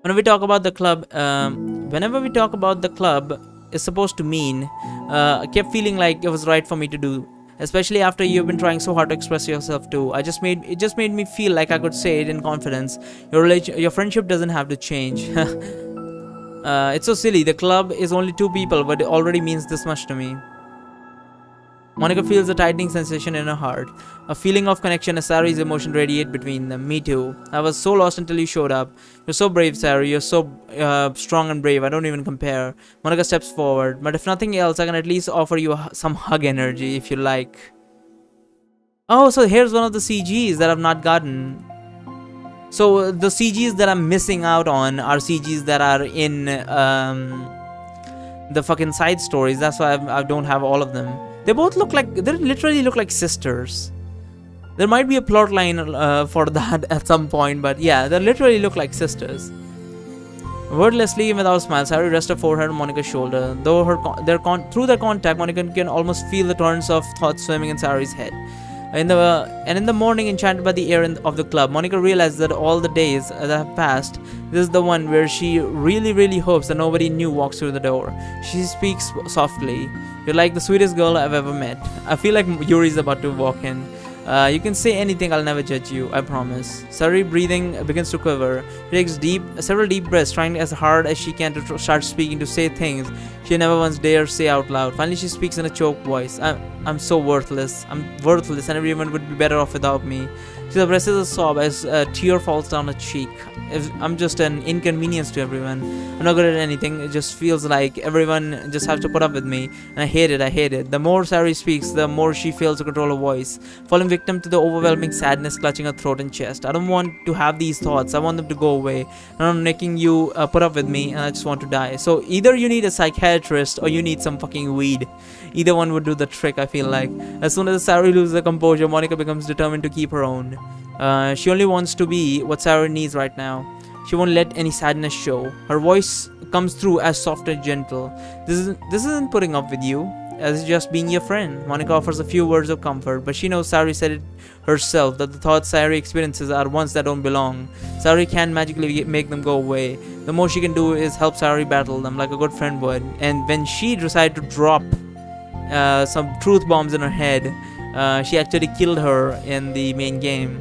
Whenever we talk about the club, it's supposed to mean, I kept feeling like it was right for me to do, especially after you've been trying so hard to express yourself too. It just made me feel like I could say it in confidence. Your friendship doesn't have to change. It's so silly. The club is only 2 people, but it already means this much to me. Monica feels a tightening sensation in her heart. A feeling of connection as Saru's emotion radiate between them. Me too. I was so lost until you showed up. You're so brave, Saru. You're so strong and brave. I don't even compare. Monica steps forward. But if nothing else, I can at least offer you some hug energy if you like. Oh, so here's one of the CGs that I've not gotten. So the CGs that I'm missing out on are CGs that are in the fucking side stories. That's why I don't have all of them. They literally look like sisters. There might be a plot line for that at some point, but yeah, they literally look like sisters. Wordlessly and without a smile, Saru rests her forehead on Monica's shoulder. Though through their contact, Monica can almost feel the torrents of thoughts swimming in Saru's head. In the morning, enchanted by the air of the club, Monica realizes that all the days that have passed, this is the one where she really hopes that nobody new walks through the door. She speaks softly. You're like the sweetest girl I've ever met. I feel like Yuri's about to walk in. You can say anything, I'll never judge you, I promise. Saru's breathing begins to quiver. She takes several deep breaths, trying as hard as she can to start speaking, to say things she never once dared say out loud. Finally, she speaks in a choked voice. I'm so worthless. I'm worthless, and everyone would be better off without me. She suppresses a sob as a tear falls down her cheek. I'm just an inconvenience to everyone. I'm not good at anything. It just feels like everyone just has to put up with me. And I hate it. The more Saru speaks, the more she fails to control her voice, falling victim to the overwhelming sadness clutching her throat and chest. I don't want to have these thoughts. I want them to go away. I'm making you put up with me, and I just want to die. So either you need a psychiatrist or you need some fucking weed. Either one would do the trick, I feel like. As soon as Saru loses her composure, Monica becomes determined to keep her own. She only wants to be what Saru needs right now. She won't let any sadness show. Her voice comes through as soft and gentle. This isn't putting up with you. It's just being your friend. Monica offers a few words of comfort, but she knows Saru said it herself, that the thoughts Saru experiences are ones that don't belong. Saru can't magically make them go away. The most she can do is help Saru battle them like a good friend would. And when she decided to drop some truth bombs in her head, she actually killed her in the main game.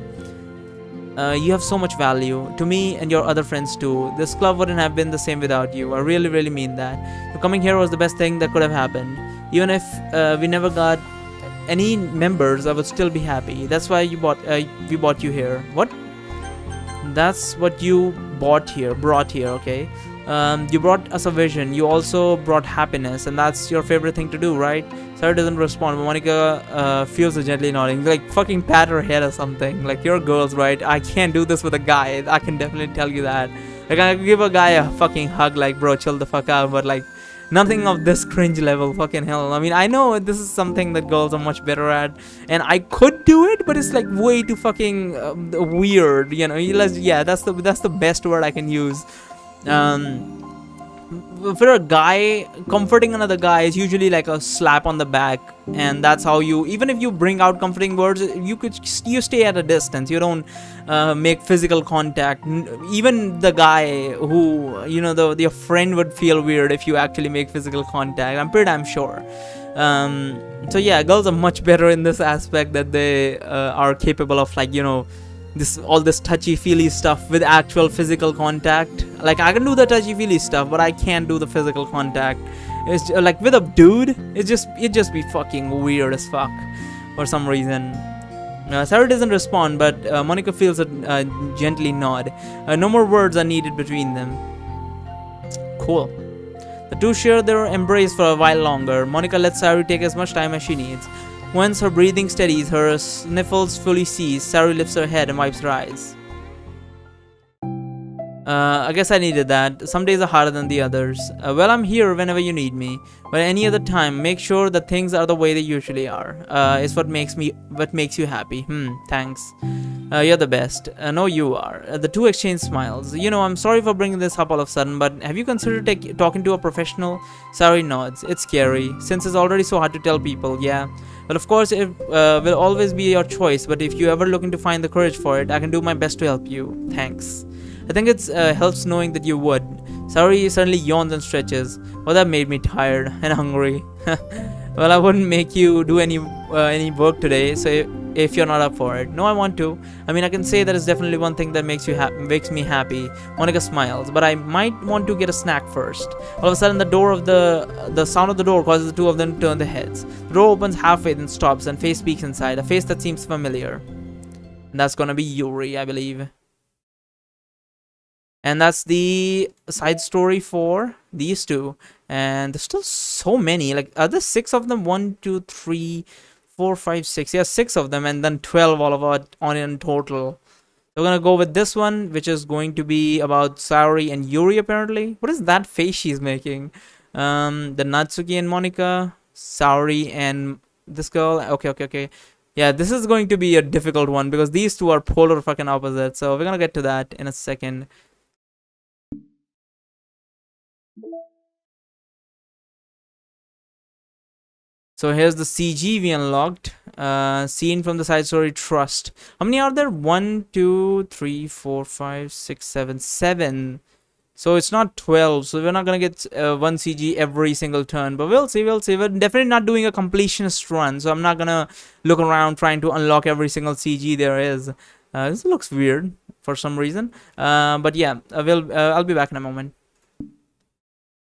You have so much value to me and your other friends too. This club wouldn't have been the same without you. I really mean that. Your coming here was the best thing that could have happened. Even if we never got any members, I would still be happy. That's why we bought you here. What? That's what you brought here, okay? You brought us a vision. You also brought happiness, and that's your favorite thing to do, right? Sarah doesn't respond, but Monica feels her gently nodding. Like, fucking pat her head or something. Like, you're girls, right? I can't do this with a guy. I can definitely tell you that. Like, I could give a guy a fucking hug, like, bro, chill the fuck out, but like, nothing of this cringe level. Fucking hell. I mean, I know this is something that girls are much better at, and I could do it, but it's like way too fucking weird, you know? Yeah, that's the best word I can use. For a guy, comforting another guy is usually like a slap on the back, and that's how you, even if you bring out comforting words, you stay at a distance. You don't make physical contact. Even the guy who, you know, your friend would feel weird if you actually make physical contact. I'm pretty damn sure. So yeah, girls are much better in this aspect, that they are capable of, like, you know, all this touchy-feely stuff with actual physical contact. Like, I can do the touchy-feely stuff, but I can't do the physical contact. It's just, like, with a dude, it just be fucking weird as fuck for some reason. Sarah doesn't respond, but Monica feels a gently nod. No more words are needed between them. Cool. The two share their embrace for a while longer. Monica lets Saru take as much time as she needs. Once her breathing steadies, her sniffles fully cease, Saru lifts her head and wipes her eyes. I guess I needed that. Some days are harder than the others. Well, I'm here whenever you need me. But any other time, make sure that things are the way they usually are. It's what makes you happy. Thanks. You're the best. No, you are. The two exchange smiles. You know, I'm sorry for bringing this up all of a sudden, but have you considered talking to a professional? Saru nods. It's scary, since it's already so hard to tell people, yeah. Well, of course, it will always be your choice, but if you ever looking to find the courage for it, I can do my best to help you. Thanks. I think it's helps knowing that you would. Saori suddenly yawns and stretches. Well, that made me tired and hungry. Well, I wouldn't make you do any work today, so if you're not up for it. No, I want to. I mean, I can say that is definitely one thing that makes me happy. Monica smiles, but I might want to get a snack first. All of a sudden, the sound of the door causes the two of them to turn their heads. The door opens halfway, then stops, and a face peeks inside. A face that seems familiar. And that's gonna be Yuri, I believe. And that's the side story for these two. And there's still so many. Like, are there 6 of them? 1, 2, 3, 4, 5, 6. Yeah, 6 of them, and then 12 all of on in total. So we're gonna go with this one, which is going to be about Saori and Yuri, apparently. What is that face she's making? The Natsuki and Monica, Saori and this girl. Okay. Yeah, this is going to be a difficult one because these two are polar fucking opposites. So we're gonna get to that in a second. So here's the CG we unlocked. Scene from the side story Trust. How many are there? 1, 2, 3, 4, 5, 6, 7, 7. So it's not 12. So we're not gonna get 1 CG every single turn. But we'll see. We're definitely not doing a completionist run. So I'm not gonna look around trying to unlock every single CG there is. This looks weird for some reason. But yeah, I'll be back in a moment.